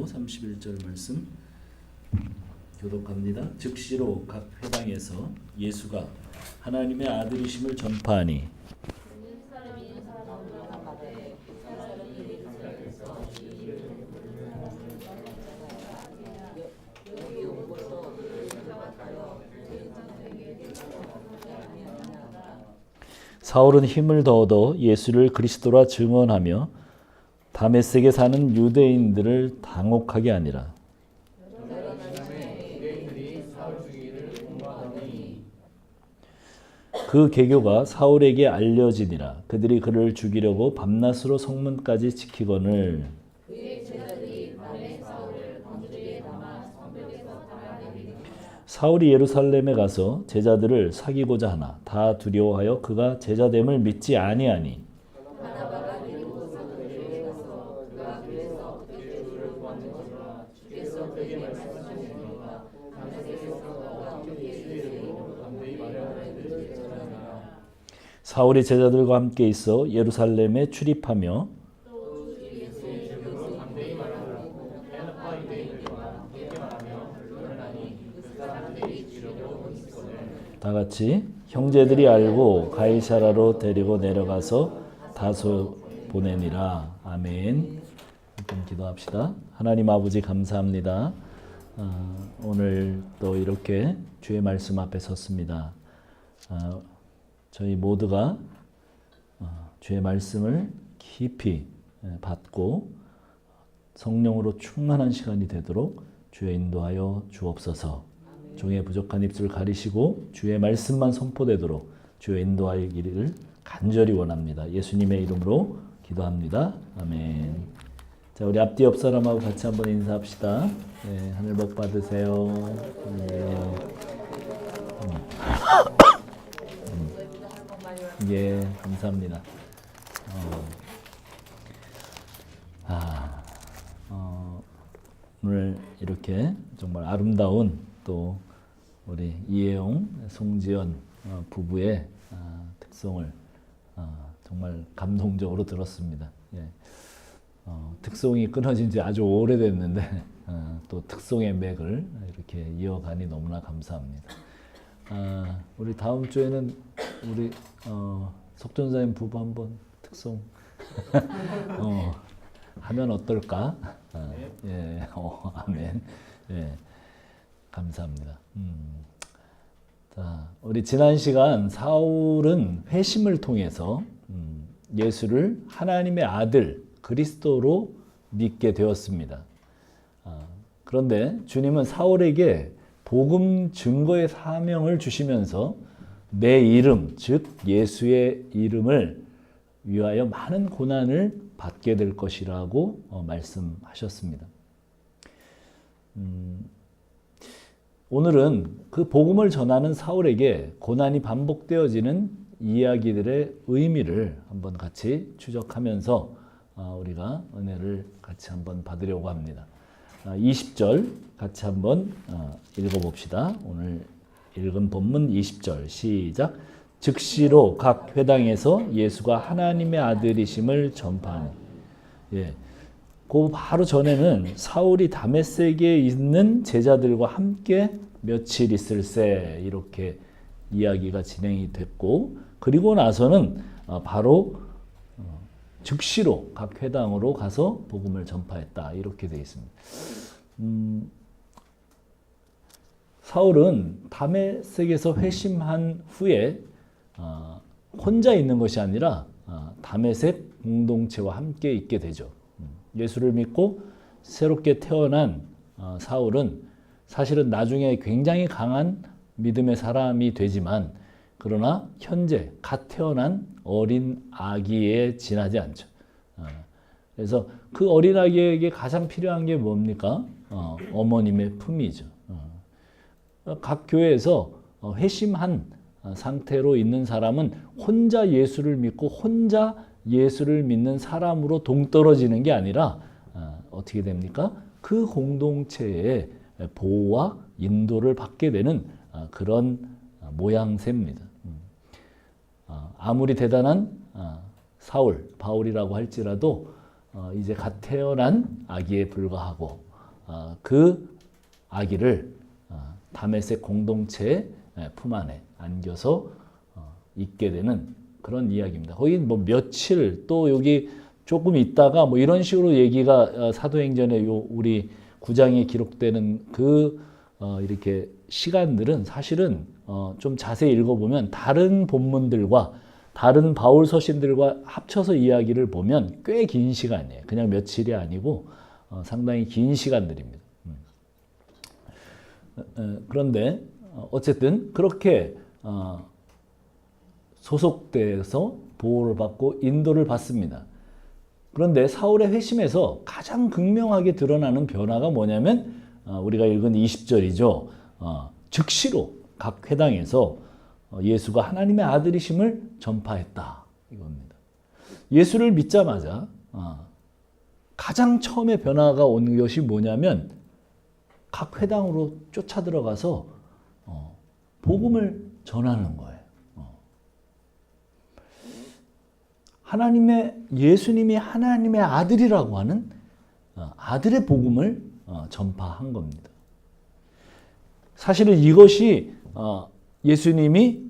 읽고 31절 말씀 교독합니다. 즉시로 각 회당에서 예수가 하나님의 아들이심을 전파하니 사울은 힘을 더 얻어 예수를 그리스도라 증언하며 다메섹에 사는 유대인들을 당혹하게 하니라. 그 계교가 사울에게 알려지니라. 그들이 그를 죽이려고 밤낮으로 성문까지 지키거늘 사울이 예루살렘에 가서 제자들을 사귀고자 하나 다 두려워하여 그가 제자됨을 믿지 아니하니 사울이 제자들과 함께 있어 예루살렘에 출입하며 다 같이 형제들이 알고 가이사라로 데리고 내려가서 다소 보내니라. 아멘. 일단 기도합시다. 하나님 아버지 감사합니다. 오늘 또 이렇게 주의 말씀 앞에 섰습니다. 저희 모두가 주의 말씀을 깊이 받고 성령으로 충만한 시간이 되도록 주의 인도하여 주옵소서. 종의 부족한 입술 가리시고 주의 말씀만 선포되도록 주의 인도하기를 간절히 원합니다. 예수님의 이름으로 기도합니다. 아멘. 자, 우리 앞뒤 옆 사람하고 같이 한번 인사합시다. 네, 하늘 복 받으세요. 네. 예, 감사합니다. 오늘 이렇게 정말 아름다운 또 우리 이혜영, 송지연 부부의 특송을 정말 감동적으로 들었습니다. 예. 특송이 끊어진 지 아주 오래됐는데 또 특송의 맥을 이렇게 이어가니 너무나 감사합니다. 우리 다음 주에는 우리 석전사님 부부 한번 특송 하면 어떨까? 예, 아멘. 예, 감사합니다. 자, 우리 지난 시간 사울은 회심을 통해서 예수를 하나님의 아들 그리스도로 믿게 되었습니다. 그런데 주님은 사울에게 복음 증거의 사명을 주시면서 내 이름, 즉 예수의 이름을 위하여 많은 고난을 받게 될 것이라고 말씀하셨습니다. 오늘은 그 복음을 전하는 사울에게 고난이 반복되어지는 이야기들의 의미를 한번 같이 추적하면서 우리가 은혜를 같이 한번 받으려고 합니다. 20절 같이 한번 읽어봅시다. 오늘 읽은 본문 20절 시작. 즉시로 각 회당에서 예수가 하나님의 아들이심을 전파하니. 예, 그 바로 전에는 사울이 다메섹에 있는 제자들과 함께 며칠 있을세 이렇게 이야기가 진행이 됐고, 그리고 나서는 바로 즉시로 각 회당으로 가서 복음을 전파했다 이렇게 되어 있습니다. 사울은 다메섹에서 회심한 후에 혼자 있는 것이 아니라 다메섹 공동체와 함께 있게 되죠. 예수를 믿고 새롭게 태어난 사울은 사실은 나중에 굉장히 강한 믿음의 사람이 되지만, 그러나 현재 갓 태어난 어린 아기에 지나지 않죠. 그래서 그 어린 아기에게 가장 필요한 게 뭡니까? 어머님의 품이죠. 각 교회에서 회심한 상태로 있는 사람은 혼자 예수를 믿고 혼자 예수를 믿는 사람으로 동떨어지는 게 아니라 어떻게 됩니까? 그 공동체의 보호와 인도를 받게 되는 그런 모양새입니다. 아무리 대단한 사울, 바울이라고 할지라도 이제 갓 태어난 아기에 불과하고, 그 아기를 다메섹 공동체의 품 안에 안겨서 있게 되는 그런 이야기입니다. 거기 뭐 며칠 또 여기 조금 있다가 뭐 이런 식으로 얘기가 사도행전에 우리 9장에 기록되는 이렇게 시간들은 사실은 좀 자세히 읽어보면 다른 본문들과 다른 바울 서신들과 합쳐서 이야기를 보면 꽤 긴 시간이에요. 그냥 며칠이 아니고 상당히 긴 시간들입니다. 그런데 어쨌든 그렇게 소속돼서 보호를 받고 인도를 받습니다. 그런데 사울의 회심에서 가장 극명하게 드러나는 변화가 뭐냐면 우리가 읽은 20절이죠. 즉시로 각 회당에서 예수가 하나님의 아들이심을 전파했다. 이겁니다. 예수를 믿자마자 가장 처음에 변화가 온 것이 뭐냐면 각 회당으로 쫓아 들어가서 복음을 전하는 거예요. 예수님이 하나님의 아들이라고 하는 아들의 복음을 전파한 겁니다. 사실은 이것이 예수님이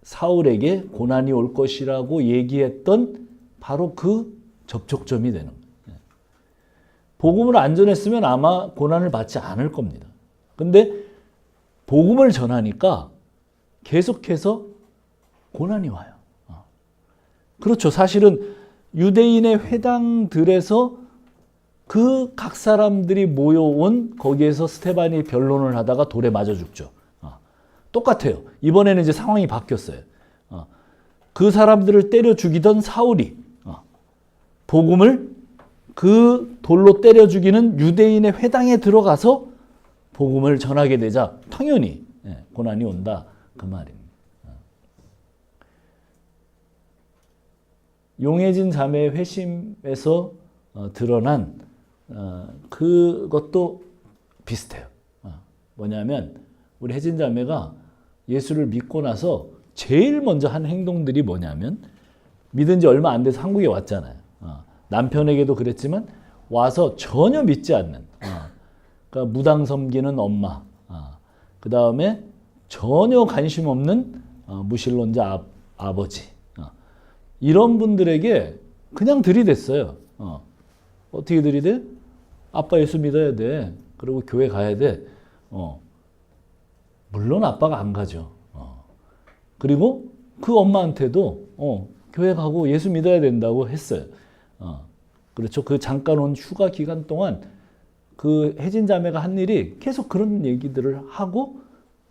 사울에게 고난이 올 것이라고 얘기했던 바로 그 접촉점이 되는 거예요. 복음을 안 전했으면 아마 고난을 받지 않을 겁니다. 근데 복음을 전하니까 계속해서 고난이 와요. 그렇죠. 사실은 유대인의 회당들에서 그 각 사람들이 모여온 거기에서 스데반이 변론을 하다가 돌에 맞아 죽죠. 똑같아요. 이번에는 이제 상황이 바뀌었어요. 그 사람들을 때려 죽이던 사울이 복음을 그 돌로 때려 죽이는 유대인의 회당에 들어가서 복음을 전하게 되자 당연히 고난이 온다 그 말입니다. 용해진 자매의 회심에서 드러난 그것도 비슷해요. 뭐냐면 우리 혜진 자매가 예수를 믿고 나서 제일 먼저 한 행동들이 뭐냐면 믿은 지 얼마 안 돼서 한국에 왔잖아요. 남편에게도 그랬지만 와서 전혀 믿지 않는 그러니까 무당 섬기는 엄마 그 다음에 전혀 관심 없는 무신론자 아버지 이런 분들에게 그냥 들이댔어요. 어떻게 들이대? 아빠 예수 믿어야 돼. 그리고 교회 가야 돼. 물론 아빠가 안 가죠. 그리고 그 엄마한테도 교회 가고 예수 믿어야 된다고 했어요. 그렇죠. 그 잠깐 온 휴가 기간 동안 그 혜진 자매가 한 일이 계속 그런 얘기들을 하고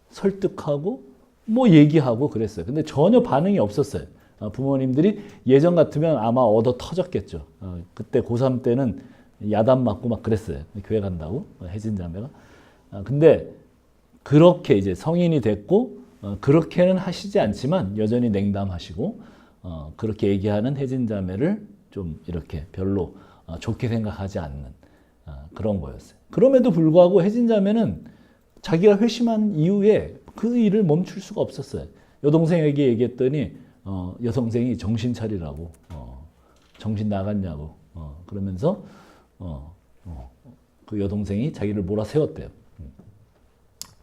설득하고 뭐 얘기하고 그랬어요. 근데 전혀 반응이 없었어요. 부모님들이 예전 같으면 아마 얻어 터졌겠죠. 그때 고3 때는 야단 맞고 막 그랬어요. 교회 간다고 혜진 자매가. 근데 그렇게 이제 성인이 됐고 그렇게는 하시지 않지만 여전히 냉담하시고 그렇게 얘기하는 혜진 자매를 좀 이렇게 별로 좋게 생각하지 않는 그런 거였어요. 그럼에도 불구하고 혜진 자매는 자기가 회심한 이후에 그 일을 멈출 수가 없었어요. 여동생에게 얘기했더니 여동생이 정신 차리라고 정신 나갔냐고 그러면서 그 여동생이 자기를 몰아세웠대요.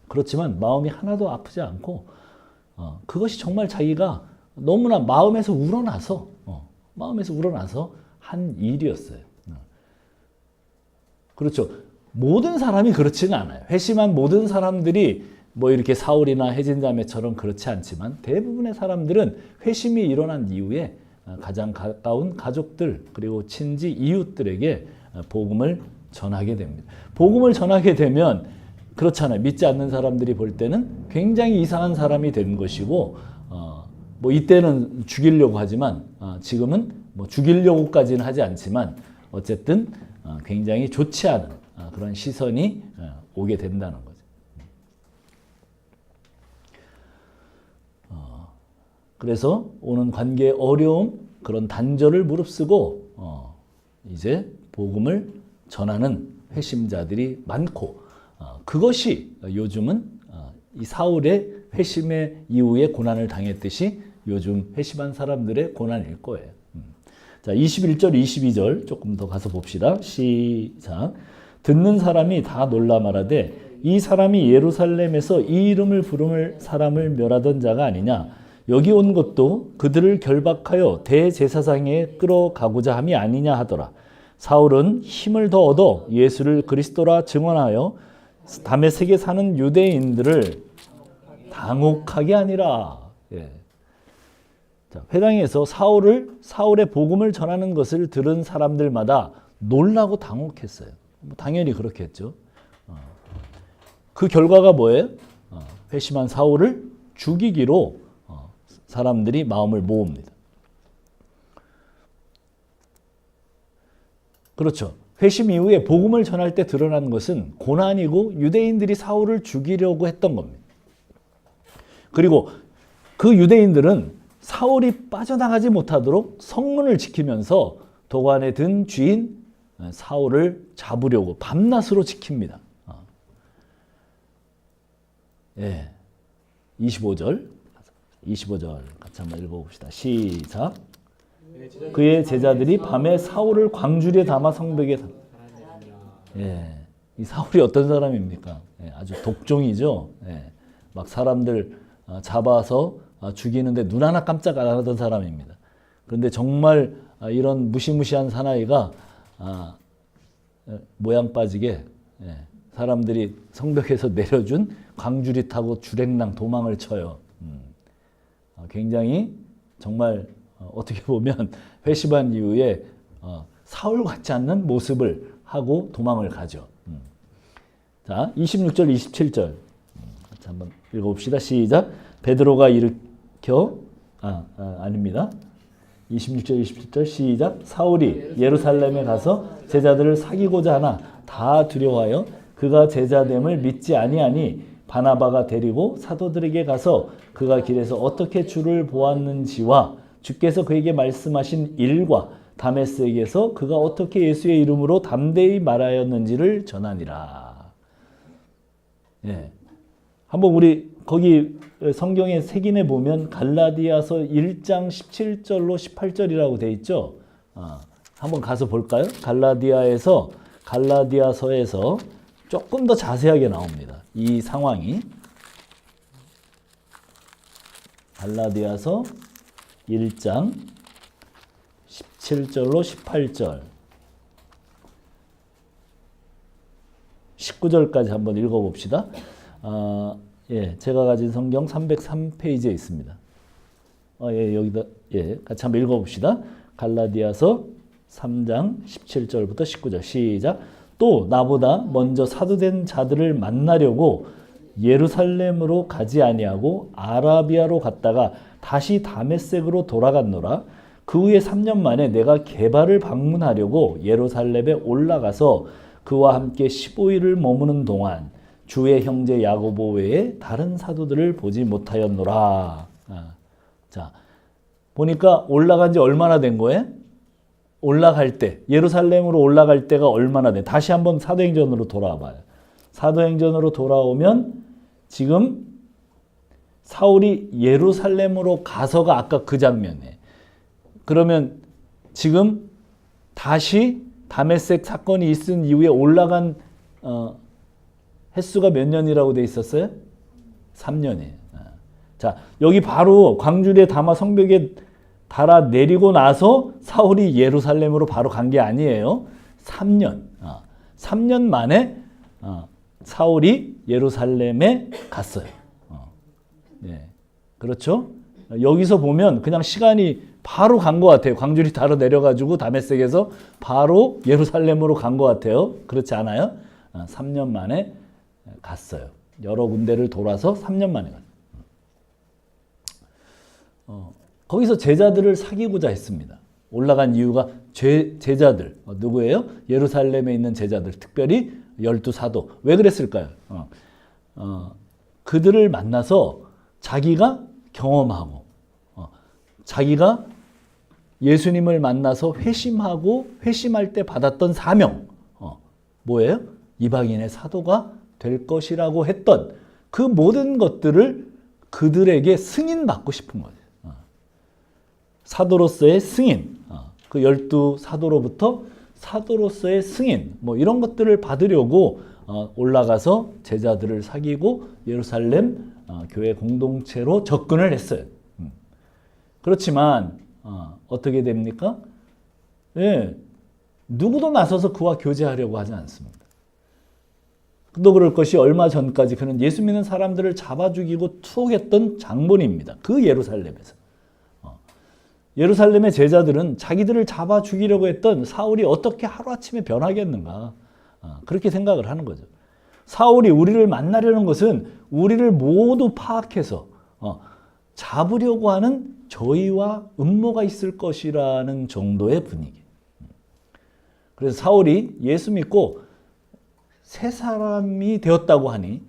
그렇지만 마음이 하나도 아프지 않고 그것이 정말 자기가 너무나 마음에서 우러나서 한 일이었어요. 그렇죠. 모든 사람이 그렇지는 않아요. 회심한 모든 사람들이 뭐 이렇게 사울이나 혜진 자매처럼 그렇지 않지만 대부분의 사람들은 회심이 일어난 이후에 가장 가까운 가족들 그리고 친지 이웃들에게 복음을 전하게 됩니다. 복음을 전하게 되면 그렇잖아요. 믿지 않는 사람들이 볼 때는 굉장히 이상한 사람이 된 것이고 뭐 이때는 죽이려고 하지만 지금은 뭐 죽이려고까지는 하지 않지만 어쨌든 굉장히 좋지 않은 그런 시선이 오게 된다는 거죠. 그래서 오는 관계의 어려움, 그런 단절을 무릅쓰고 이제 복음을 전하는 회심자들이 많고 그것이 요즘은 이 사울의 회심의 이후에 고난을 당했듯이 요즘 회심한 사람들의 고난일 거예요. 자, 21절, 22절 조금 더 가서 봅시다. 시작. 듣는 사람이 다 놀라 말하되 이 사람이 예루살렘에서 이 이름을 부름을 사람을 멸하던 자가 아니냐. 여기 온 것도 그들을 결박하여 대제사장에 끌어가고자 함이 아니냐 하더라. 사울은 힘을 더 얻어 예수를 그리스도라 증언하여 다메섹에 사는 유대인들을 당혹하게 하니라. 예. 자, 회당에서 사울의 복음을 전하는 것을 들은 사람들마다 놀라고 당혹했어요. 당연히 그렇겠죠. 그 결과가 뭐예요? 회심한 사울을 죽이기로 사람들이 마음을 모읍니다. 그렇죠. 회심 이후에 복음을 전할 때 드러난 것은 고난이고 유대인들이 사울을 죽이려고 했던 겁니다. 그리고 그 유대인들은 사울이 빠져나가지 못하도록 성문을 지키면서 도관에 든 쥐인 사울을 잡으려고 밤낮으로 지킵니다. 예, 25절 같이 한번 읽어봅시다. 시작. 그의 제자들이 밤에 사울을 광주리에 담아 성벽에 예, 이 사울이 어떤 사람입니까? 예, 아주 독종이죠. 예, 막 사람들 잡아서 죽이는데 눈 하나 깜짝 안 하던 사람입니다. 그런데 정말 이런 무시무시한 사나이가 모양 빠지게 사람들이 성벽에서 내려준 광주리 타고 주랭랑 도망을 쳐요. 굉장히 정말 어떻게 보면 회심한 이후에 사울 같지 않는 모습을 하고 도망을 가죠. 자, 26절, 27절 같이 한번 읽어봅시다. 시작. 베드로가 일으켜 아닙니다. 26절, 27절 시작. 사울이 예루살렘에 가서 제자들을 사귀고자 하나 다 두려워하여 그가 제자됨을 믿지 아니하니 바나바가 데리고 사도들에게 가서 그가 길에서 어떻게 주를 보았는지와 주께서 그에게 말씀하신 일과 다메섹에서 그가 어떻게 예수의 이름으로 담대히 말하였는지를 전하니라. 예. 한번 우리 거기 성경의 색인에 보면 갈라디아서 1장 17절로 18절이라고 돼 있죠. 한번 가서 볼까요? 갈라디아서에서 조금 더 자세하게 나옵니다. 이 상황이. 갈라디아서 1장 17절로 18절 19절까지 한번 읽어봅시다. 예, 제가 가진 성경 303페이지에 있습니다. 예, 여기다 같이 한번 읽어봅시다. 갈라디아서 3장 17절부터 19절 시작. 또 나보다 먼저 사도된 자들을 만나려고 예루살렘으로 가지 아니하고 아라비아로 갔다가 다시 다메섹으로 돌아갔노라. 그 후에 3년 만에 내가 게바를 방문하려고 예루살렘에 올라가서 그와 함께 15일을 머무는 동안 주의 형제 야고보 외에 다른 사도들을 보지 못하였노라. 자, 보니까 올라간 지 얼마나 된 거예요? 올라갈 때, 예루살렘으로 올라갈 때가 얼마나 돼? 다시 한번 사도행전으로 돌아와 봐요. 사도행전으로 돌아오면 지금 사울이 예루살렘으로 가서가 아까 그 장면이에요. 그러면 지금 다시 다메섹 사건이 있은 이후에 올라간 횟수가 몇 년이라고 돼 있었어요? 3년이에요. 자, 여기 바로 광주리에 담아 성벽에 달아 내리고 나서 사울이 예루살렘으로 바로 간 게 아니에요. 3년. 3년 만에 사울이 예루살렘에 갔어요. 네. 그렇죠? 여기서 보면 그냥 시간이 바로 간 것 같아요. 광주리 달아 내려가지고 다메섹에서 바로 예루살렘으로 간 것 같아요. 그렇지 않아요? 3년 만에 갔어요. 여러 군데를 돌아서 3년 만에 갔어요. 거기서 제자들을 사귀고자 했습니다. 올라간 이유가 제자들 누구예요? 예루살렘에 있는 제자들, 특별히 12사도. 왜 그랬을까요? 그들을 만나서 자기가 경험하고 자기가 예수님을 만나서 회심하고 회심할 때 받았던 사명 뭐예요? 이방인의 사도가 될 것이라고 했던 그 모든 것들을 그들에게 승인받고 싶은 거예요. 사도로서의 승인, 그 12사도로부터 사도로서의 승인 뭐 이런 것들을 받으려고 올라가서 제자들을 사귀고 예루살렘 교회 공동체로 접근을 했어요. 그렇지만 어떻게 됩니까? 예, 누구도 나서서 그와 교제하려고 하지 않습니다. 또 그럴 것이 얼마 전까지 그는 예수 믿는 사람들을 잡아 죽이고 투옥했던 장본입니다. 그 예루살렘에서. 예루살렘의 제자들은 자기들을 잡아 죽이려고 했던 사울이 어떻게 하루아침에 변하겠는가 그렇게 생각을 하는 거죠. 사울이 우리를 만나려는 것은 우리를 모두 파악해서 잡으려고 하는 저희와 음모가 있을 것이라는 정도의 분위기. 그래서 사울이 예수 믿고 새 사람이 되었다고 하니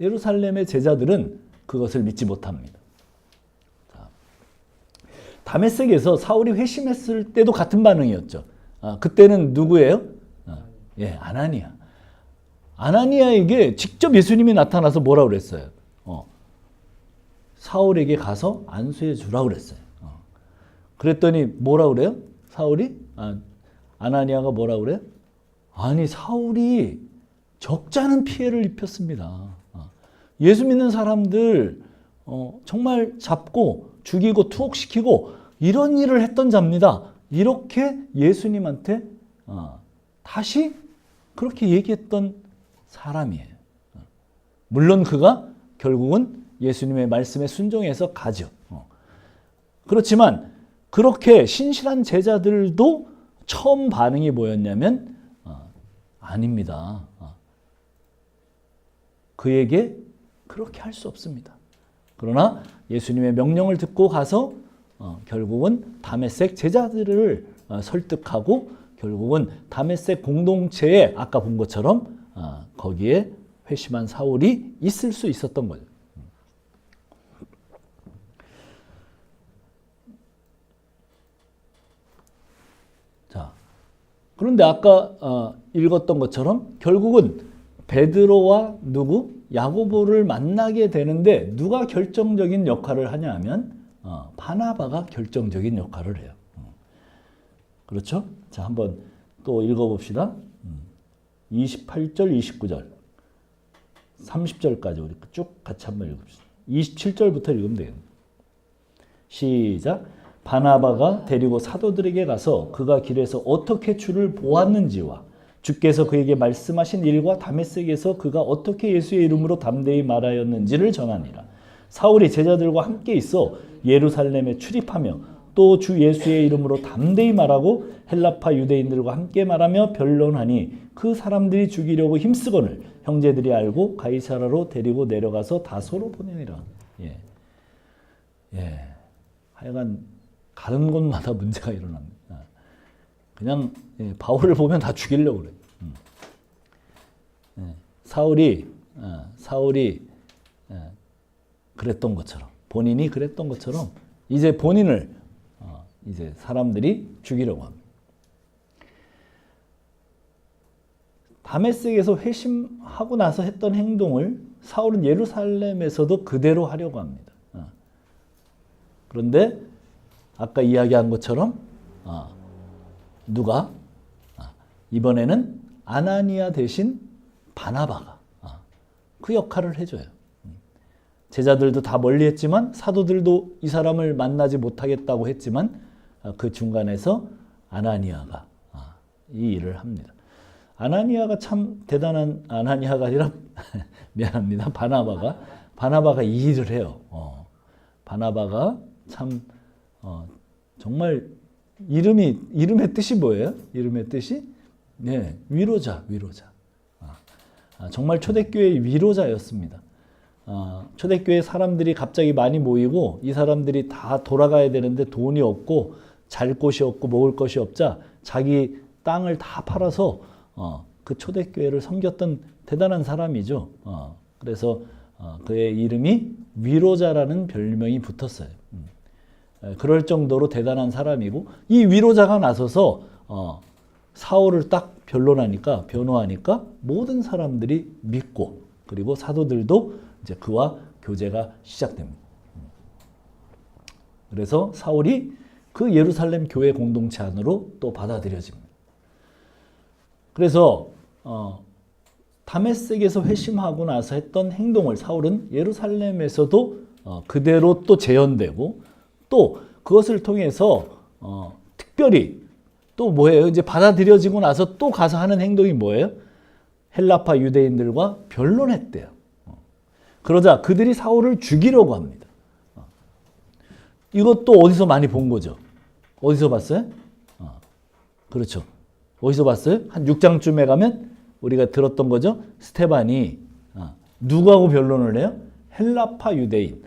예루살렘의 제자들은 그것을 믿지 못합니다. 다메섹에서 사울이 회심했을 때도 같은 반응이었죠. 그때는 누구예요? 예, 아나니아. 아나니아에게 직접 예수님이 나타나서 뭐라고 그랬어요? 사울에게 가서 안수해 주라고 그랬어요. 그랬더니 뭐라고 그래요? 사울이? 아나니아가 뭐라고 그래요? 아니, 사울이 적잖은 피해를 입혔습니다. 예수 믿는 사람들 정말 잡고 죽이고 투옥시키고 이런 일을 했던 자입니다. 이렇게 예수님한테 다시 그렇게 얘기했던 사람이에요. 물론 그가 결국은 예수님의 말씀에 순종해서 가죠. 그렇지만 그렇게 신실한 제자들도 처음 반응이 뭐였냐면 아닙니다. 그에게 그렇게 할 수 없습니다. 그러나 예수님의 명령을 듣고 가서 결국은 다메섹 제자들을 설득하고 결국은 다메섹 공동체에 아까 본 것처럼 거기에 회심한 사울이 있을 수 있었던 거죠. 자, 그런데 아까 읽었던 것처럼 결국은 베드로와 누구? 야고보를 만나게 되는데 누가 결정적인 역할을 하냐 하면 바나바가 결정적인 역할을 해요. 그렇죠? 자, 한번 또 읽어봅시다. 28절, 29절, 30절까지 우리 쭉 같이 한번 읽읍시다. 27절부터 읽으면 되겠네요. 시작. 바나바가 데리고 사도들에게 가서 그가 길에서 어떻게 주를 보았는지와 주께서 그에게 말씀하신 일과 다메섹에서 그가 어떻게 예수의 이름으로 담대히 말하였는지를 전하니라. 사울이 제자들과 함께 있어 예루살렘에 출입하며 또 주 예수의 이름으로 담대히 말하고 헬라파 유대인들과 함께 말하며 변론하니 그 사람들이 죽이려고 힘쓰거늘 형제들이 알고 가이사라로 데리고 내려가서 다소로 보내니라. 하여간 가는 곳마다 문제가 일어납니다. 그냥 바울을 보면 다 죽이려고 그래요. 사울이 그랬던 것처럼 본인이 그랬던 것처럼 이제 본인을 이제 사람들이 죽이려고 합니다. 다메섹에서 회심하고 나서 했던 행동을 사울은 예루살렘에서도 그대로 하려고 합니다. 그런데 아까 이야기한 것처럼 누가 이번에는 아나니아 대신 바나바가 그 역할을 해줘요. 제자들도 다 멀리했지만 사도들도 이 사람을 만나지 못하겠다고 했지만 그 중간에서 아나니아가 이 일을 합니다. 아나니아가 참 대단한 아나니아가 아니라 미안합니다. 바나바가 이 일을 해요. 바나바가 참 정말 이름의 뜻이 뭐예요? 이름의 뜻이 위로자. 정말 초대교회의 위로자였습니다. 초대교회 사람들이 갑자기 많이 모이고 이 사람들이 다 돌아가야 되는데 돈이 없고 잘 곳이 없고 먹을 것이 없자 자기 땅을 다 팔아서 그 초대교회를 섬겼던 대단한 사람이죠. 그래서 그의 이름이 위로자라는 별명이 붙었어요. 그럴 정도로 대단한 사람이고 이 위로자가 나서서 사울을 딱 변호하니까 모든 사람들이 믿고 그리고 사도들도 이제 그와 교제가 시작됩니다. 그래서 사울이 그 예루살렘 교회 공동체 안으로 또 받아들여집니다. 그래서 다메섹에서 회심하고 나서 했던 행동을 사울은 예루살렘에서도 그대로 또 재현되고, 또 그것을 통해서 특별히 또 뭐예요? 이제 받아들여지고 나서 또 가서 하는 행동이 뭐예요? 헬라파 유대인들과 변론했대요. 그러자 그들이 사울을 죽이려고 합니다. 이것도 어디서 많이 본 거죠? 어디서 봤어요? 그렇죠. 어디서 봤어요? 한 6장쯤에 가면 우리가 들었던 거죠. 스테반이 누구하고 변론을 해요? 헬라파 유대인.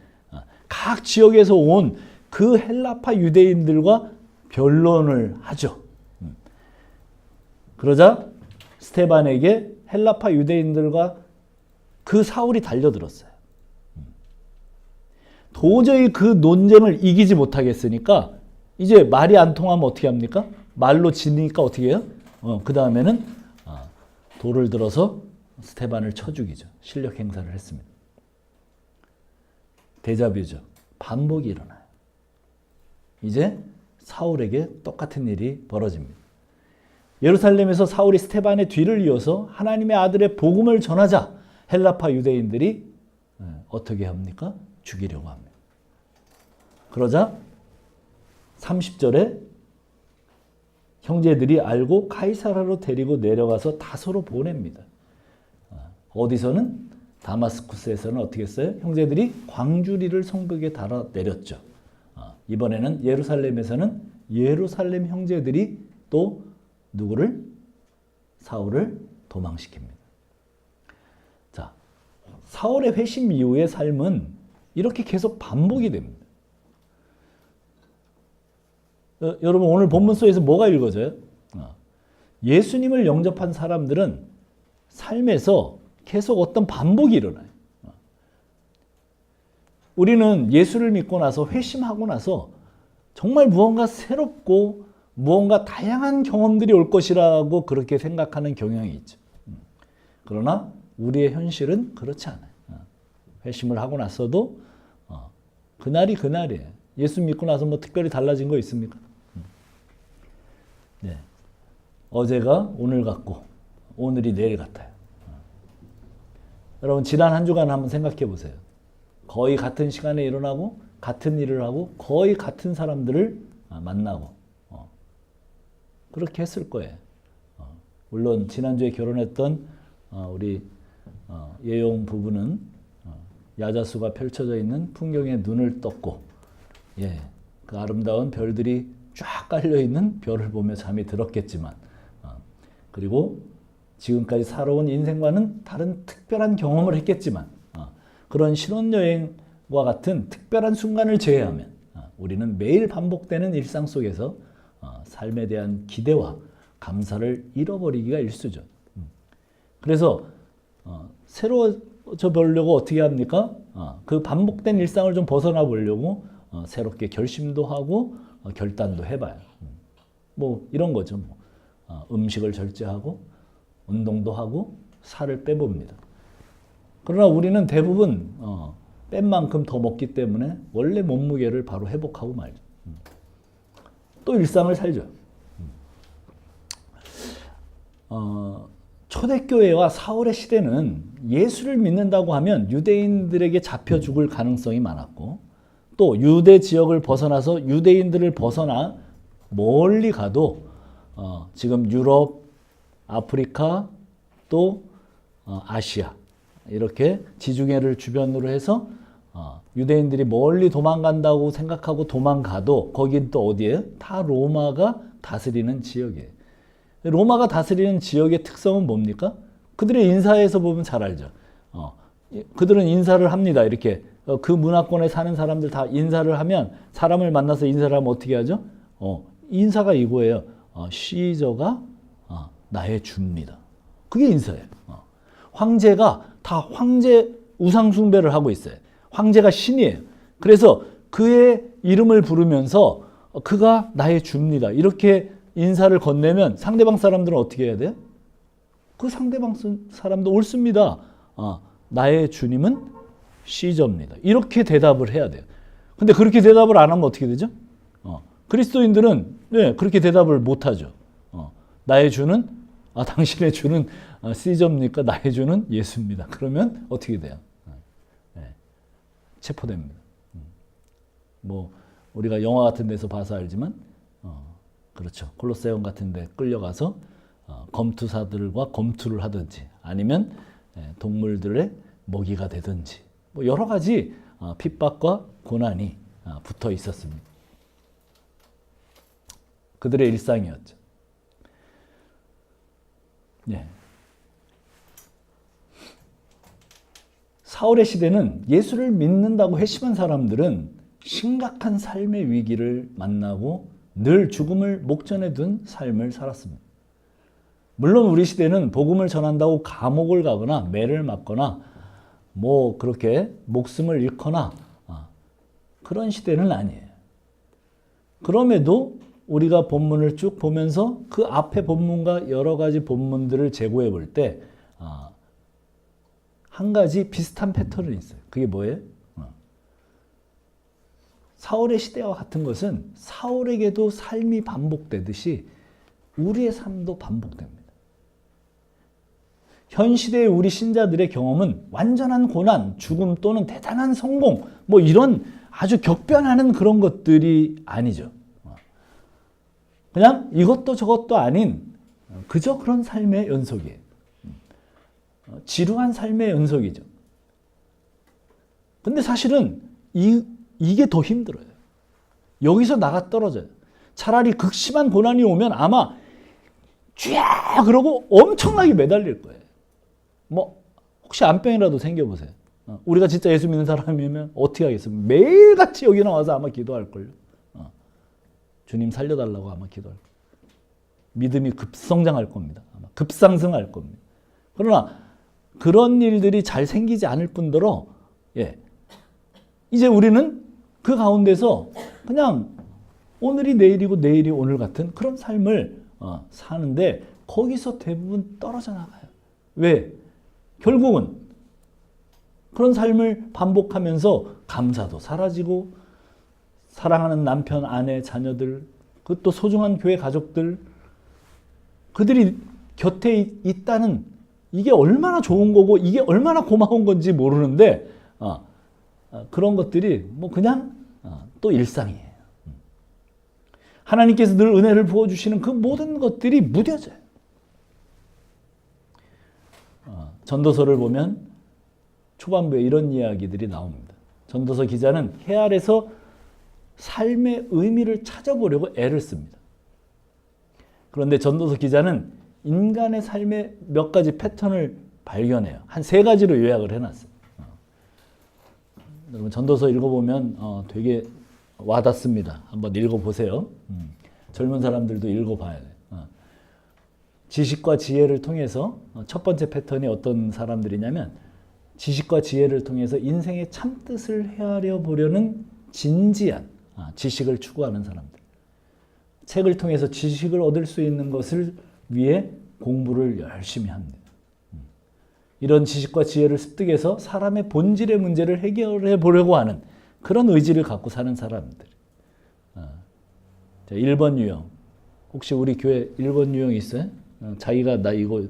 각 지역에서 온 그 헬라파 유대인들과 변론을 하죠. 그러자 스테반에게 헬라파 유대인들과 그 사울이 달려들었어요. 도저히 그 논쟁을 이기지 못하겠으니까 이제 말이 안 통하면 어떻게 합니까? 말로 지니까 어떻게 해요? 그 다음에는 돌을 들어서 스테반을 쳐 죽이죠. 실력 행사를 했습니다. 데자뷰죠. 반복이 일어나요. 이제 사울에게 똑같은 일이 벌어집니다. 예루살렘에서 사울이 스테반의 뒤를 이어서 하나님의 아들의 복음을 전하자 헬라파 유대인들이 어떻게 합니까? 죽이려고 합니다. 그러자 30절에 형제들이 알고 카이사라로 데리고 내려가서 다소로 보냅니다. 어디서는 다마스쿠스에서는 어떻게 했어요? 형제들이 광주리를 성벽에 달아 내렸죠. 이번에는 예루살렘에서는 예루살렘 형제들이 또 누구를? 사울을 도망시킵니다. 자, 사울의 회심 이후의 삶은 이렇게 계속 반복이 됩니다. 여러분 오늘 본문 속에서 뭐가 읽어져요? 예수님을 영접한 사람들은 삶에서 계속 어떤 반복이 일어나요. 우리는 예수를 믿고 나서 회심하고 나서 정말 무언가 새롭고 무언가 다양한 경험들이 올 것이라고 그렇게 생각하는 경향이 있죠. 그러나 우리의 현실은 그렇지 않아요. 회심을 하고 나서도 그날이 그날이에요. 예수 믿고 나서 뭐 특별히 달라진 거 있습니까? 네. 어제가 오늘 같고 오늘이 내일 같아요. 여러분 지난 한 주간 한번 생각해 보세요. 거의 같은 시간에 일어나고 같은 일을 하고 거의 같은 사람들을 만나고 그렇게 했을 거예요. 물론 지난주에 결혼했던 우리 예용 부부는 야자수가 펼쳐져 있는 풍경에 눈을 떴고 그 아름다운 별들이 쫙 깔려있는 별을 보며 잠이 들었겠지만 그리고 지금까지 살아온 인생과는 다른 특별한 경험을 했겠지만 그런 신혼여행과 같은 특별한 순간을 제외하면 우리는 매일 반복되는 일상 속에서 삶에 대한 기대와 감사를 잃어버리기가 일쑤죠. 그래서 새로워져 보려고 어떻게 합니까? 그 반복된 일상을 좀 벗어나 보려고 새롭게 결심도 하고 결단도 해봐요. 뭐 이런 거죠. 음식을 절제하고 운동도 하고 살을 빼봅니다. 그러나 우리는 대부분 뺀 만큼 더 먹기 때문에 원래 몸무게를 바로 회복하고 말죠. 또 일상을 살죠. 초대교회와 사울의 시대는 예수를 믿는다고 하면 유대인들에게 잡혀 죽을 가능성이 많았고 또 유대 지역을 벗어나서 유대인들을 벗어나 멀리 가도 지금 유럽, 아프리카 또 아시아 이렇게 지중해를 주변으로 해서 유대인들이 멀리 도망간다고 생각하고 도망가도 거긴 또 어디예요? 다 로마가 다스리는 지역이에요. 로마가 다스리는 지역의 특성은 뭡니까? 그들의 인사에서 보면 잘 알죠. 그들은 인사를 합니다. 이렇게 그 문화권에 사는 사람들 다 인사를 하면 사람을 만나서 인사를 하면 어떻게 하죠? 인사가 이거예요. 시저가 나의 주입니다. 그게 인사예요. 황제가 다 황제 우상 숭배를 하고 있어요. 황제가 신이에요. 그래서 그의 이름을 부르면서 그가 나의 주입니다. 이렇게 인사를 건네면 상대방 사람들은 어떻게 해야 돼요? 그 상대방 사람도 옳습니다. 나의 주님은 시저입니다. 이렇게 대답을 해야 돼요. 근데 그렇게 대답을 안 하면 어떻게 되죠? 그리스도인들은 그렇게 대답을 못 하죠. 나의 주는 당신의 주는 시저입니까? 나의 주는 예수입니다. 그러면 어떻게 돼요? 체포됩니다. 뭐 우리가 영화 같은 데서 봐서 알지만 그렇죠. 콜로세움 같은 데 끌려가서 검투사들과 검투를 하든지 아니면 동물들의 먹이가 되든지 뭐 여러 가지 핍박과 고난이 붙어 있었습니다. 그들의 일상이었죠. 예. 사울의 시대는 예수를 믿는다고 회심한 사람들은 심각한 삶의 위기를 만나고 늘 죽음을 목전에 둔 삶을 살았습니다. 물론 우리 시대는 복음을 전한다고 감옥을 가거나 매를 맞거나 뭐 그렇게 목숨을 잃거나 그런 시대는 아니에요. 그럼에도 우리가 본문을 쭉 보면서 그 앞에 본문과 여러 가지 본문들을 재고해 볼 때 한 가지 비슷한 패턴이 있어요. 그게 뭐예요? 사울의 시대와 같은 것은 사울에게도 삶이 반복되듯이 우리의 삶도 반복됩니다. 현 시대의 우리 신자들의 경험은 완전한 고난, 죽음 또는 대단한 성공, 뭐 이런 아주 격변하는 그런 것들이 아니죠. 그냥 이것도 저것도 아닌 그저 그런 삶의 연속이에요. 지루한 삶의 연속이죠. 근데 사실은 이게 더 힘들어요. 여기서 나가 떨어져요. 차라리 극심한 고난이 오면 아마 쫙 그러고 엄청나게 매달릴 거예요. 뭐 혹시 암병이라도 생겨보세요. 우리가 진짜 예수 믿는 사람이면 어떻게 하겠습니까? 매일같이 여기 나와서 아마 기도할걸요. 주님 살려달라고 아마 기도할 거예요. 믿음이 급성장할 겁니다. 아마 급상승할 겁니다. 그러나 그런 일들이 잘 생기지 않을 뿐더러 이제 우리는 그 가운데서 그냥 오늘이 내일이고 내일이 오늘 같은 그런 삶을 사는데 거기서 대부분 떨어져 나가요. 왜? 결국은 그런 삶을 반복하면서 감사도 사라지고 사랑하는 남편, 아내, 자녀들, 그 또 소중한 교회 가족들, 그들이 곁에 있다는 이게 얼마나 좋은 거고 이게 얼마나 고마운 건지 모르는데 그런 것들이 뭐 그냥 또 일상이에요. 하나님께서 늘 은혜를 부어주시는 그 모든 것들이 무뎌져요. 전도서를 보면 초반부에 이런 이야기들이 나옵니다. 전도서 기자는 해 아래서 삶의 의미를 찾아보려고 애를 씁니다. 그런데 전도서 기자는 인간의 삶의 몇 가지 패턴을 발견해요. 한 3가지로 요약을 해놨어요. 여러분 전도서 읽어보면 되게 와닿습니다. 한번 읽어보세요. 젊은 사람들도 읽어봐야 돼요. 지식과 지혜를 통해서 첫 번째 패턴이 어떤 사람들이냐면 지식과 지혜를 통해서 인생의 참뜻을 헤아려 보려는 진지한 지식을 추구하는 사람들. 책을 통해서 지식을 얻을 수 있는 것을 위해 공부를 열심히 합니다. 이런 지식과 지혜를 습득해서 사람의 본질의 문제를 해결해 보려고 하는 그런 의지를 갖고 사는 사람들. 자, 1번 유형. 혹시 우리 교회 1번 유형 있어요? 자기가 나 이거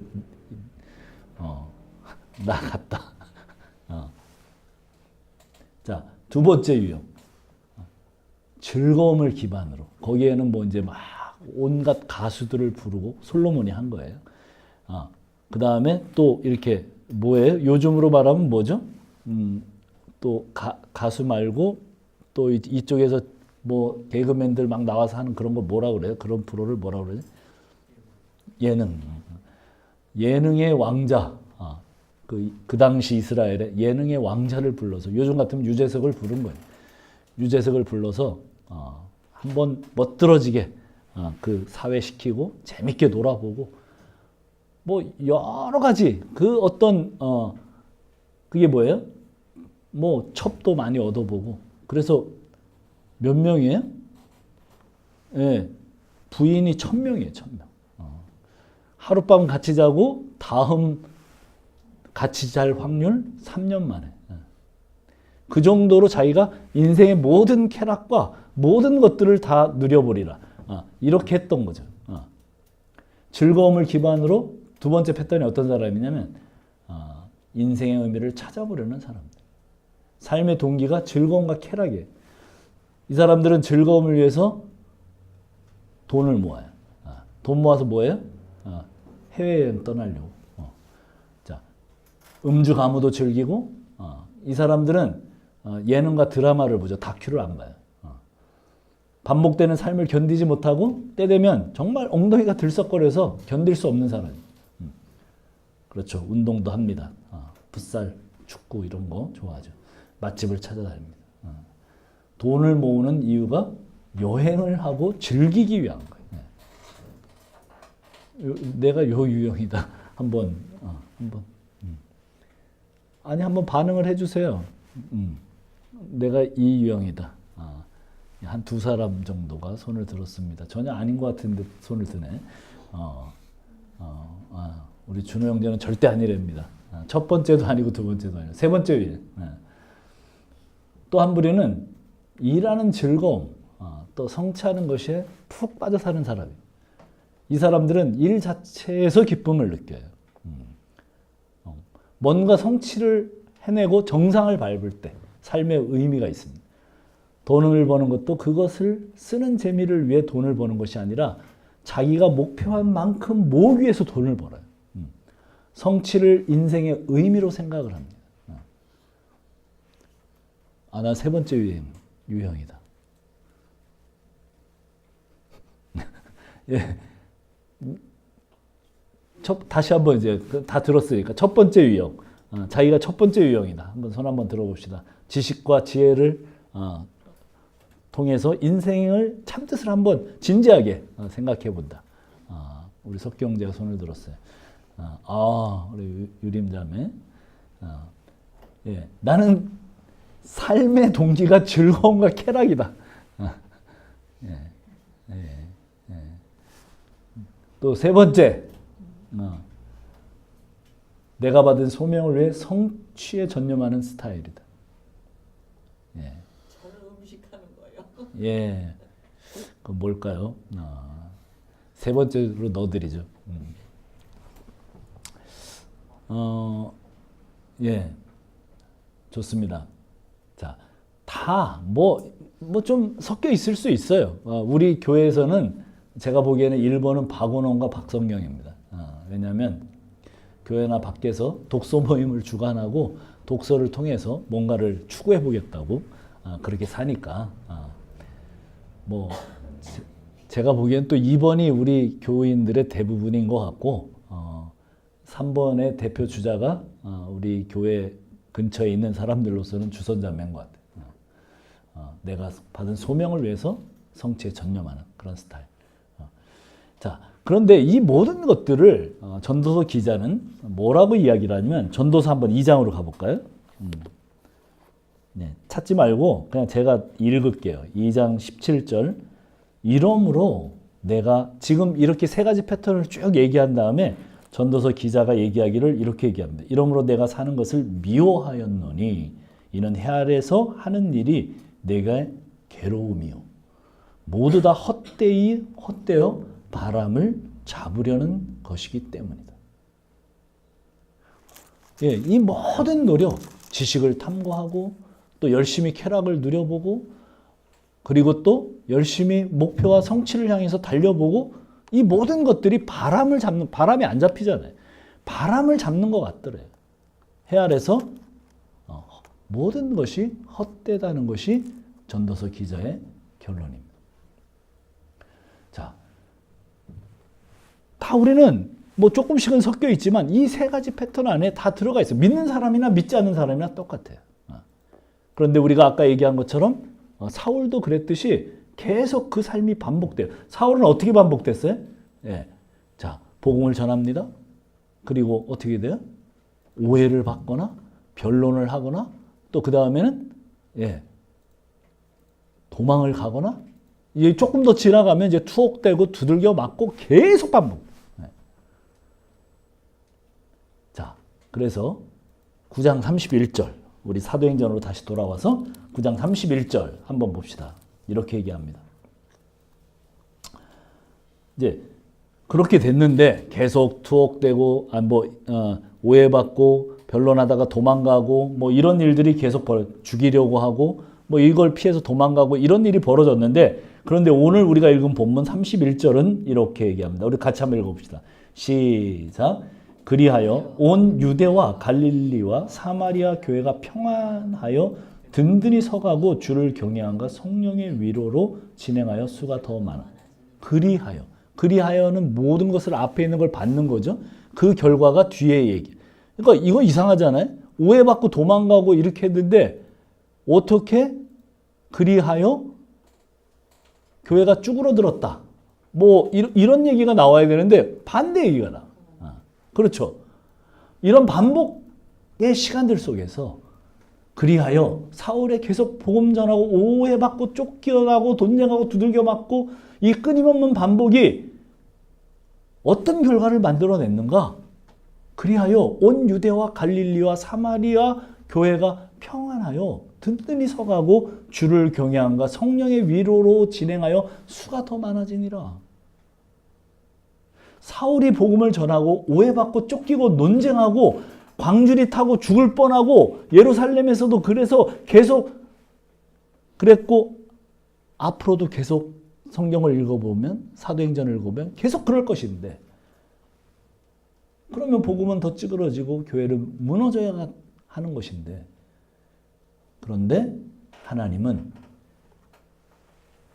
나 같다. 자, 2번째 유형. 즐거움을 기반으로. 거기에는 뭐 이제 막 온갖 가수들을 부르고 솔로몬이 한 거예요. 그 다음에 또 이렇게 뭐예요? 요즘으로 말하면 뭐죠? 또 가수 말고 또 이쪽에서 뭐 개그맨들 막 나와서 하는 그런 거 뭐라 그래요? 그런 프로를 뭐라 그러죠? 예능. 예능의 왕자. 그 당시 이스라엘에 예능의 왕자를 불러서 요즘 같으면 유재석을 부른 거예요. 유재석을 불러서 한번 멋들어지게 그 사회시키고 재밌게 놀아보고 뭐 여러 가지 그 어떤 그게 뭐예요? 뭐 첩도 많이 얻어보고 그래서 몇 명이에요? 예, 부인이 1000명이에요. 1000명. 하룻밤 같이 자고 다음 같이 잘 확률 3년 만에. 그 정도로 자기가 인생의 모든 쾌락과 모든 것들을 다 누려보리라. 이렇게 했던 거죠. 즐거움을 기반으로 두 번째 패턴이 어떤 사람이냐면 인생의 의미를 찾아보려는 사람들. 삶의 동기가 즐거움과 쾌락이에요. 이 사람들은 즐거움을 위해서 돈을 모아요. 돈 모아서 뭐예요? 해외여행 떠나려고. 자, 음주 가무도 즐기고, 이 사람들은 예능과 드라마를 보죠. 다큐를 안 봐요. 반복되는 삶을 견디지 못하고 때 되면 정말 엉덩이가 들썩거려서 견딜 수 없는 사람이에요. 그렇죠. 운동도 합니다. 풋살, 축구 이런 거 좋아하죠. 맛집을 찾아다닙니다. 돈을 모으는 이유가 여행을 하고 즐기기 위한 거예요. 내가 요 유형이다. 한번. 아니 한번 반응을 해주세요. 내가 이 유형이다. 한 두 사람 정도가 손을 들었습니다. 전혀 아닌 것 같은데 손을 드네. 우리 준호 형제는 절대 아니랍니다. 첫 번째도 아니고 두 번째도 아니고 세 번째 일. 또 한 부류는 일하는 즐거움, 또 성취하는 것에 푹 빠져 사는 사람이에요. 이 사람들은 일 자체에서 기쁨을 느껴요. 뭔가 성취를 해내고 정상을 밟을 때 삶의 의미가 있습니다. 돈을 버는 것도 그것을 쓰는 재미를 위해 돈을 버는 것이 아니라 자기가 목표한 만큼 모으기 위해서 돈을 벌어요. 성취를 인생의 의미로 생각을 합니다. 난 세 번째 유형이다. 예. 다시 한번 이제 다 들었으니까 첫 번째 유형. 자기가 첫 번째 유형이다. 한번 손 한번 들어봅시다. 지식과 지혜를 통해서 인생을 참뜻을 한번 진지하게 생각해 본다. 우리 석기 형제가 손을 들었어요. 우리 유림자매. 예, 나는 삶의 동기가 즐거움과 쾌락이다. 또 세 번째, 내가 받은 소명을 위해 성취에 전념하는 스타일이다. 저는 음식하는 거예요. 예, 그 뭘까요? 세 번째로 넣어드리죠. 예, 좋습니다. 자, 다 뭐 좀 섞여 있을 수 있어요. 우리 교회에서는 제가 보기에는 1번은 박원원과 박성경입니다. 왜냐하면 교회나 밖에서 독서 모임을 주관하고 독서를 통해서 뭔가를 추구해 보겠다고 그렇게 사니까 제가 보기엔 또 2번이 우리 교인들의 대부분인 것 같고 3번의 대표 주자가 우리 교회 근처에 있는 사람들로서는 주선자매인 것 같아요. 내가 받은 소명을 위해서 성취에 전념하는 그런 스타일. 자, 그런데 이 모든 것들을 전도서 기자는 뭐라고 이야기를 하냐면 전도서 한번 2장으로 가볼까요? 네, 찾지 말고 그냥 제가 읽을게요. 2장 17절. 이러므로 내가 지금 이렇게 세 가지 패턴을 쭉 얘기한 다음에 전도서 기자가 얘기하기를 이렇게 얘기합니다. 이러므로 내가 사는 것을 미워하였노니 이는 해 아래서 하는 일이 내가 괴로움이요 모두 다 헛되어 바람을 잡으려는 것이기 때문이다. 예, 이 모든 노력, 지식을 탐구하고 또 열심히 쾌락을 누려보고 그리고 또 열심히 목표와 성취를 향해서 달려보고 이 모든 것들이 바람이 안 잡히잖아요. 바람을 잡는 것 같더래요. 해 아래서 모든 것이 헛되다는 것이 전도서 기자의 결론입니다. 자, 다 우리는 뭐 조금씩은 섞여 있지만 이 세 가지 패턴 안에 다 들어가 있어요. 믿는 사람이나 믿지 않는 사람이나 똑같아요. 그런데 우리가 아까 얘기한 것처럼 사울도 그랬듯이 계속 그 삶이 반복돼요. 사울은 어떻게 반복됐어요? 예. 자, 복음을 전합니다. 그리고 어떻게 돼요? 오해를 받거나 변론을 하거나 또 그 다음에는 도망을 가거나 이제 조금 더 지나가면 이제 투옥되고 두들겨 맞고 계속 반복. 자, 그래서 9장 31절 우리 사도행전으로 다시 돌아와서 9장 31절 한번 봅시다. 이렇게 얘기합니다. 이제 그렇게 됐는데 계속 투옥되고 오해받고 변론하다가 도망가고 뭐 이런 일들이 계속 죽이려고 하고 뭐 이걸 피해서 도망가고 이런 일이 벌어졌는데, 그런데 오늘 우리가 읽은 본문 31절은 이렇게 얘기합니다. 우리 같이 한번 읽어봅시다. 시작. 그리하여 온 유대와 갈릴리와 사마리아 교회가 평안하여 든든히 서가고 주를 경외함과 성령의 위로로 진행하여 수가 더 많아. 그리하여는 모든 것을 앞에 있는 걸 받는 거죠. 그 결과가 뒤에 얘기. 그러니까 이거 이상하잖아요. 오해받고 도망가고 이렇게 했는데 어떻게 그리하여 교회가 쭈그러들었다. 뭐 이런 얘기가 나와야 되는데 반대 얘기가 나와. 그렇죠. 이런 반복의 시간들 속에서 그리하여 사울에 계속 복음 전하고 오해받고 쫓겨나고 돈쟁하고 두들겨 맞고 이 끊임없는 반복이 어떤 결과를 만들어냈는가? 그리하여 온 유대와 갈릴리와 사마리아 교회가 평안하여 든든히 서가고 주를 경외함과 성령의 위로로 진행하여 수가 더 많아지니라. 사울이 복음을 전하고 오해받고 쫓기고 논쟁하고 광주리 타고 죽을 뻔하고 예루살렘에서도 그래서 계속 그랬고 앞으로도 계속 성경을 읽어보면 사도행전을 읽어보면 계속 그럴 것인데, 그러면 복음은 더 찌그러지고 교회를 무너져야 하는 것인데, 그런데 하나님은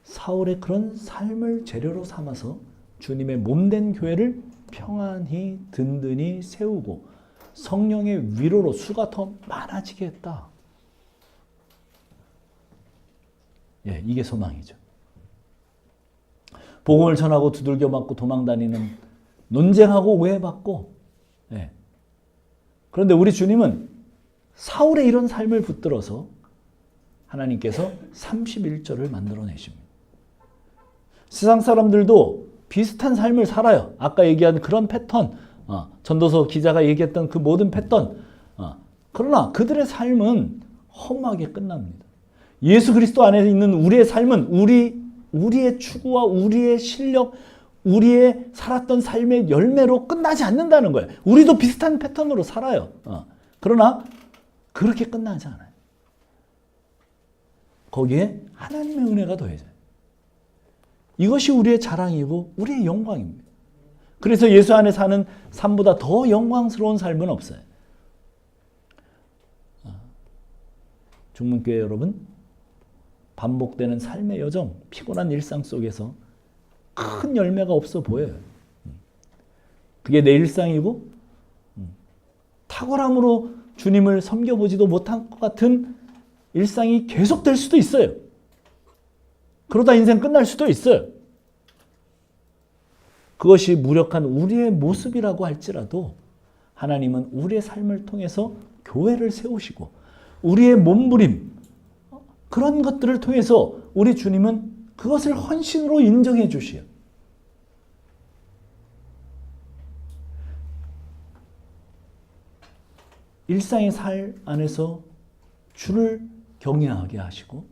사울의 그런 삶을 재료로 삼아서 주님의 몸된 교회를 평안히 든든히 세우고 성령의 위로로 수가 더 많아지게 했다. 예, 이게 소망이죠. 복음을 전하고 두들겨 맞고 도망다니는, 논쟁하고 오해받고, 예. 그런데 우리 주님은 사울의 이런 삶을 붙들어서 하나님께서 31절을 만들어내십니다. 세상 사람들도 비슷한 삶을 살아요. 아까 얘기한 그런 패턴, 전도서 기자가 얘기했던 그 모든 패턴. 그러나 그들의 삶은 허무하게 끝납니다. 예수 그리스도 안에 있는 우리의 삶은 우리의 추구와 우리의 실력, 우리의 살았던 삶의 열매로 끝나지 않는다는 거예요. 우리도 비슷한 패턴으로 살아요. 그러나 그렇게 끝나지 않아요. 거기에 하나님의 은혜가 더해져요. 이것이 우리의 자랑이고 우리의 영광입니다. 그래서 예수 안에 사는 삶보다 더 영광스러운 삶은 없어요. 중문교회 여러분, 반복되는 삶의 여정, 피곤한 일상 속에서 큰 열매가 없어 보여요. 그게 내 일상이고 탁월함으로 주님을 섬겨보지도 못한 것 같은 일상이 계속될 수도 있어요. 그러다 인생 끝날 수도 있어요. 그것이 무력한 우리의 모습이라고 할지라도 하나님은 우리의 삶을 통해서 교회를 세우시고 우리의 몸부림, 그런 것들을 통해서 우리 주님은 그것을 헌신으로 인정해 주시요. 일상의 삶 안에서 주를 경외하게 하시고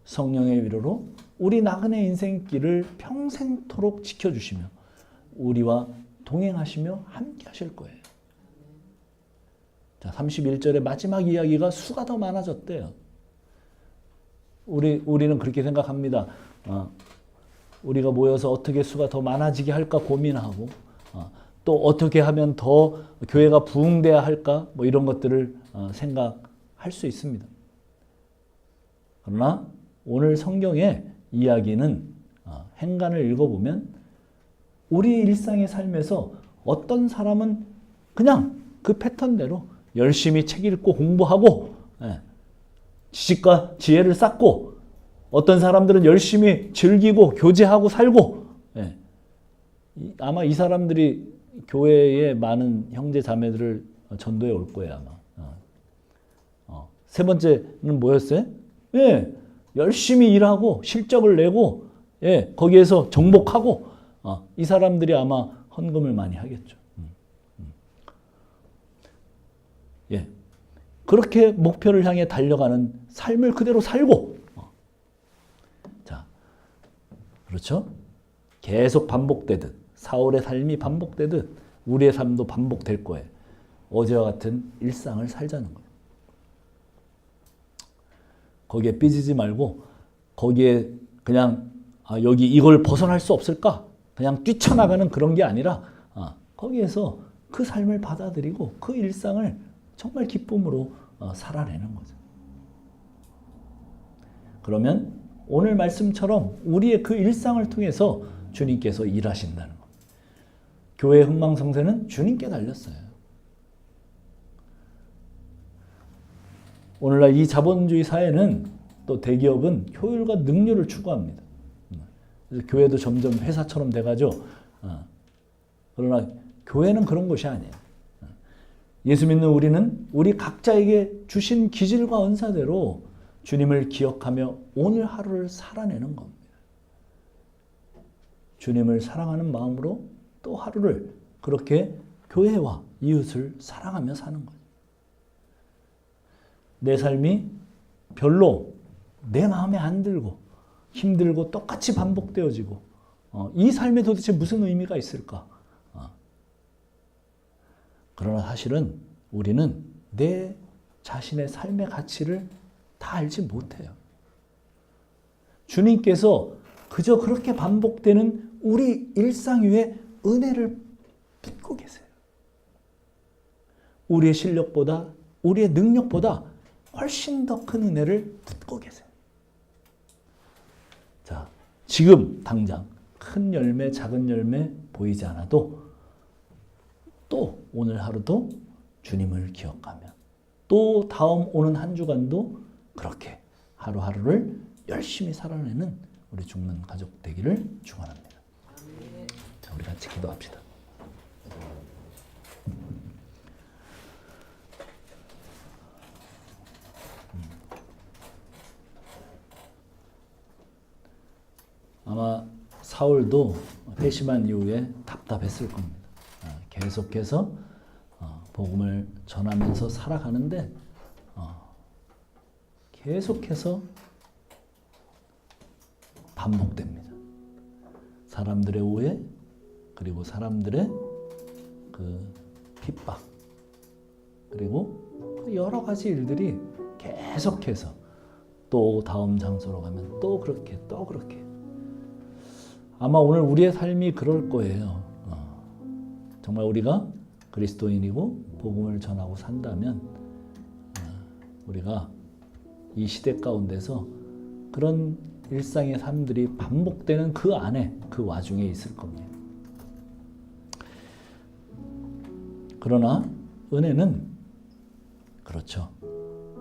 성령의 위로로 우리 나그네 인생길을 평생토록 지켜주시며 우리와 동행하시며 함께 하실 거예요. 자, 31절의 마지막 이야기가 수가 더 많아졌대요. 우리는 그렇게 생각합니다. 우리가 모여서 어떻게 수가 더 많아지게 할까 고민하고 또 어떻게 하면 더 교회가 부흥돼야 할까 뭐 이런 것들을 생각할 수 있습니다. 그러나 오늘 성경의 이야기는 행간을 읽어보면 우리 일상의 삶에서 어떤 사람은 그냥 그 패턴대로 열심히 책 읽고 공부하고 지식과 지혜를 쌓고 어떤 사람들은 열심히 즐기고 교제하고 살고 아마 이 사람들이 교회에 많은 형제 자매들을 전도해 올 거예요 아마. 세 번째는 뭐였어요? 열심히 일하고 실적을 내고 거기에서 정복하고 이 사람들이 아마 헌금을 많이 하겠죠. 그렇게 목표를 향해 달려가는 삶을 그대로 살고 자, 그렇죠? 계속 반복되듯 사울의 삶이 반복되듯 우리의 삶도 반복될 거예요. 어제와 같은 일상을 살자는 거예요. 거기에 삐지지 말고 거기에 그냥 여기 이걸 벗어날 수 없을까? 그냥 뛰쳐나가는 그런 게 아니라 거기에서 그 삶을 받아들이고 그 일상을 정말 기쁨으로 살아내는 거죠. 그러면 오늘 말씀처럼 우리의 그 일상을 통해서 주님께서 일하신다는 거예요. 교회의 흥망성쇠는 주님께 달렸어요. 오늘날 이 자본주의 사회는 또 대기업은 효율과 능률을 추구합니다. 그래서 교회도 점점 회사처럼 돼가죠. 그러나 교회는 그런 것이 아니에요. 예수 믿는 우리는 우리 각자에게 주신 기질과 은사대로 주님을 기억하며 오늘 하루를 살아내는 겁니다. 주님을 사랑하는 마음으로 또 하루를 그렇게 교회와 이웃을 사랑하며 사는 거예요. 내 삶이 별로 내 마음에 안 들고 힘들고 똑같이 반복되어지고 이 삶에 도대체 무슨 의미가 있을까? 그러나 사실은 우리는 내 자신의 삶의 가치를 다 알지 못해요. 주님께서 그저 그렇게 반복되는 우리 일상 위에 은혜를 붓고 계세요. 우리의 실력보다 우리의 능력보다 훨씬 더 큰 은혜를 붓고 계세요. 자, 지금 당장 큰 열매, 작은 열매 보이지 않아도 또 오늘 하루도 주님을 기억하며 또 다음 오는 한 주간도 그렇게 하루하루를 열심히 살아내는 우리 죽는 가족 되기를 축원합니다. 자, 우리 같이 기도합시다. 아마 사울도 회심한 이후에 답답했을 겁니다. 계속해서 복음을 전하면서 살아가는데 계속해서 반복됩니다. 사람들의 오해 그리고 사람들의 그 핍박 그리고 여러 가지 일들이 계속해서 또 다음 장소로 가면 또 그렇게 또 그렇게 아마 오늘 우리의 삶이 그럴 거예요. 정말 우리가 그리스도인이고 복음을 전하고 산다면 우리가 이 시대 가운데서 그런 일상의 삶들이 반복되는 그 안에 그 와중에 있을 겁니다. 그러나 은혜는 그렇죠.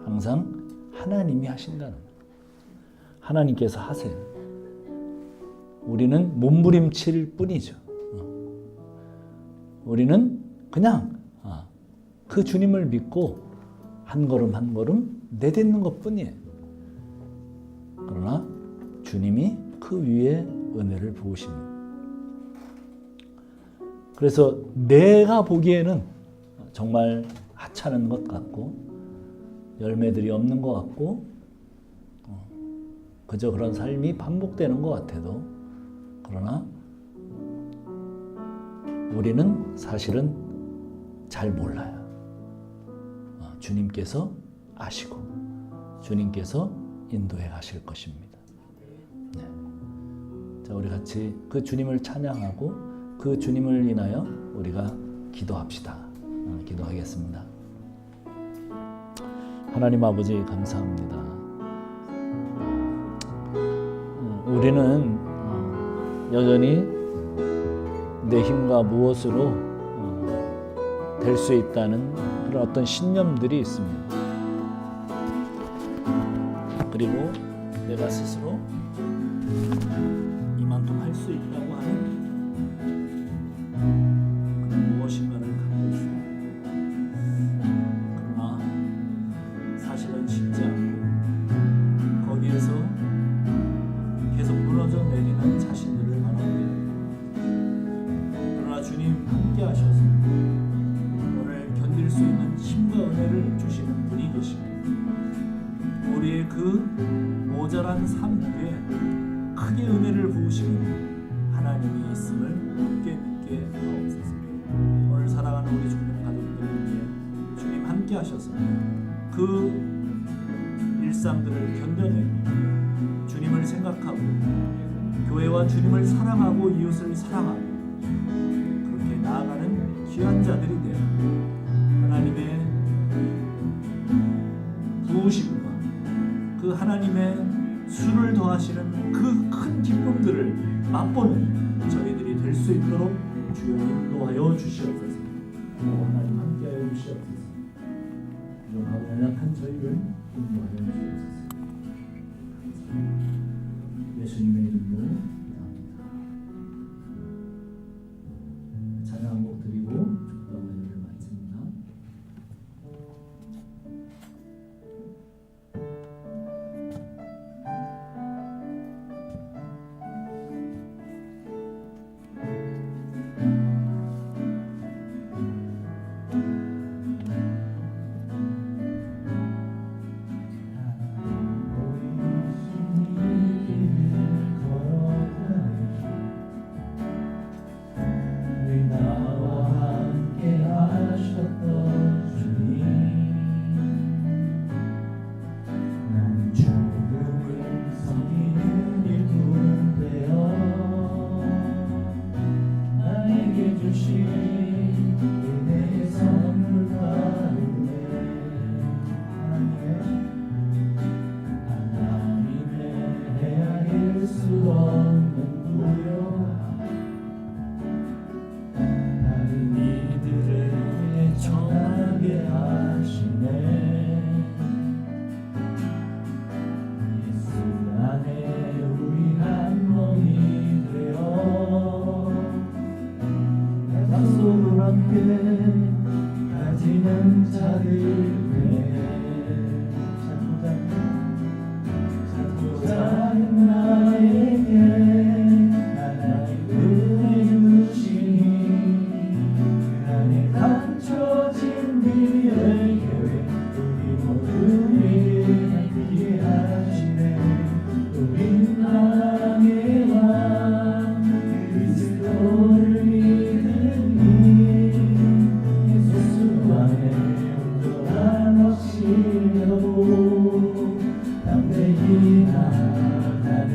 항상 하나님이 하신다는 거예요. 하나님께서 하세요. 우리는 몸부림칠 뿐이죠. 우리는 그냥 그 주님을 믿고 한 걸음 한 걸음 내딛는 것 뿐이에요. 그러나 주님이 그 위에 은혜를 부으십니다. 그래서 내가 보기에는 정말 하찮은 것 같고 열매들이 없는 것 같고 그저 그런 삶이 반복되는 것 같아도 그러나 우리는 사실은 잘 몰라요. 주님께서 아시고 주님께서 인도해 가실 것입니다. 네. 자, 우리 같이 그 주님을 찬양하고 그 주님을 인하여 우리가 기도합시다. 기도하겠습니다. 하나님 아버지 감사합니다. 우리는 여전히 내 힘과 무엇으로 될 수 있다는 그런 어떤 신념들이 있습니다. 그리고 내가 스스로 이만큼 할 수 있다고 하는 그런 무엇인가를 갖고 있습니다. 그러나 사실은 쉽지 않고 거기에서 계속 무너져 내리는 자신들을 바라봅니다. 그러나 주님 함께 하셔서 오늘 견딜 수 있는 힘과 은혜를 주시는 분이 계십니다. 우리의 그 모자란 삶 위에 크게 은혜를 부으시는 하나님이 있음을 믿게 됩니다. 되게 하옵소서. 오늘 사랑하는 우리 중동 가족들 위해 주님 함께 하셔서 그 일상들을 견뎌내고 주님을 생각하고 교회와 주님을 사랑하고 이웃을 사랑하고 그렇게 나아가는 귀한 자들이 되어 하나님의 부으심과 그 하나님의 수를 더하시는 그 큰 기쁨들을 맛보는 저희들이 될 수 있도록 주여 인도하여 주시옵소서. 하나님 함께하여 주시옵소서. 부족하고 연약한 저희를 인도하여 주시옵소서. 예수님의 이름으로 기도합니다. 찬양 한 곡 드리고 축도와 예배를 마칩니다. 가지는 자들에게 찾고 자는 나에게 하나님 은혜 주시니 그 안에 감춰진 미래의 계획 우리 모두에게 함께 하시네. 우리 나라의 왕 그리스도를 믿으니 예수 안에 온전한 확신으로 담대히 나아가네.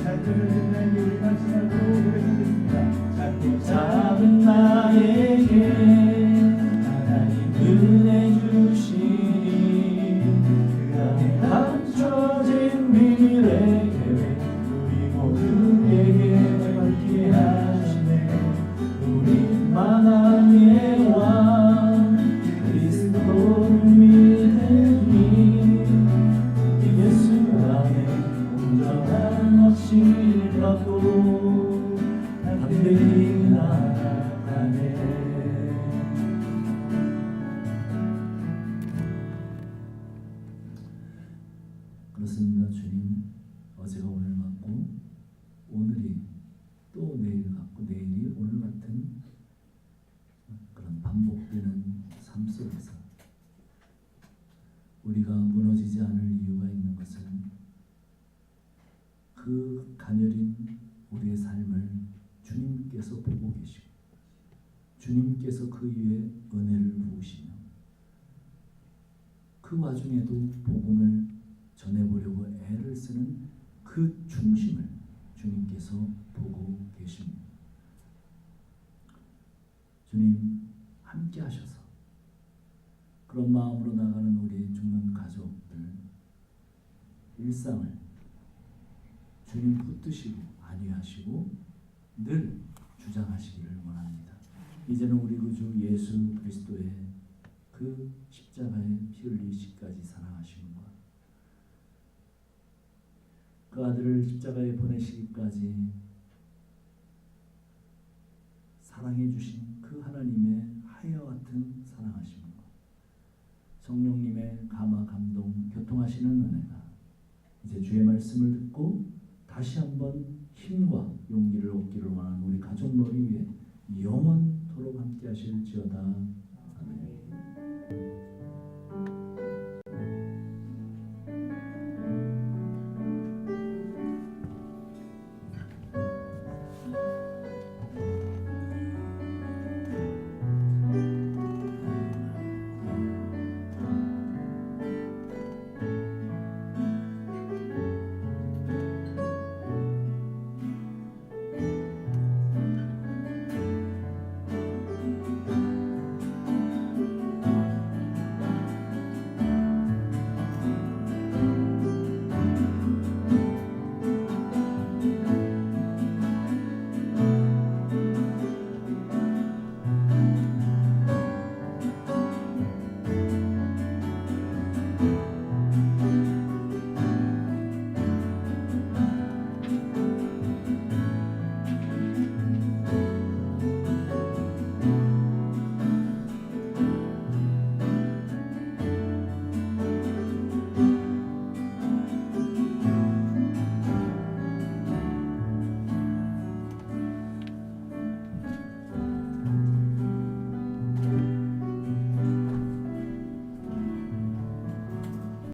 자꾸를 듣는 우리 마지막으로 고백하겠습니다. 자꾸 작은 나에게 하나님 은혜 주시니 그 안에 감춰진 미래 계획 우리 모두에게 함께 하시네. 우리 만왕의 왕 그리스도를 믿으니 예수 안에 온전한 확신을 갖고 담대히 나아가네. 그렇습니다. 주님, 어제가 오늘 같고 오늘이 또 내일 같고 내일이 오늘 같은 그런 반복되는 삶 속에서 우리가 무너지지 않을 이유가 있는 것은 그 가녀린 우리의 삶을 주님께서 보고 계시고 주님께서 그 위에 은혜를 부으시며 그 와중에도 복음을 전해보려고 애를 쓰는 그 충심을 주님께서 보고 계십니다. 주님 함께 하셔서 그런 마음으로 나가는 우리 죽는 가족들 일상을 주님 붙드시고 안위하시고 늘 주장하시기를 원합니다. 이제는 우리 구주 예수 그리스도의 그 십자가의 피 흘리시기까지 사랑하시는과 그 아들을 십자가에 보내시기까지 사랑해 주신 그 하나님의 하여 같은 사랑하심과 성령님의 감화 감동 교통하시는 은혜가 이제 주의 말씀을 듣고 다시 한번 힘과 용기를 얻기를 원하는 우리 가족 머리 위에 영원토록 함께 하실지어다.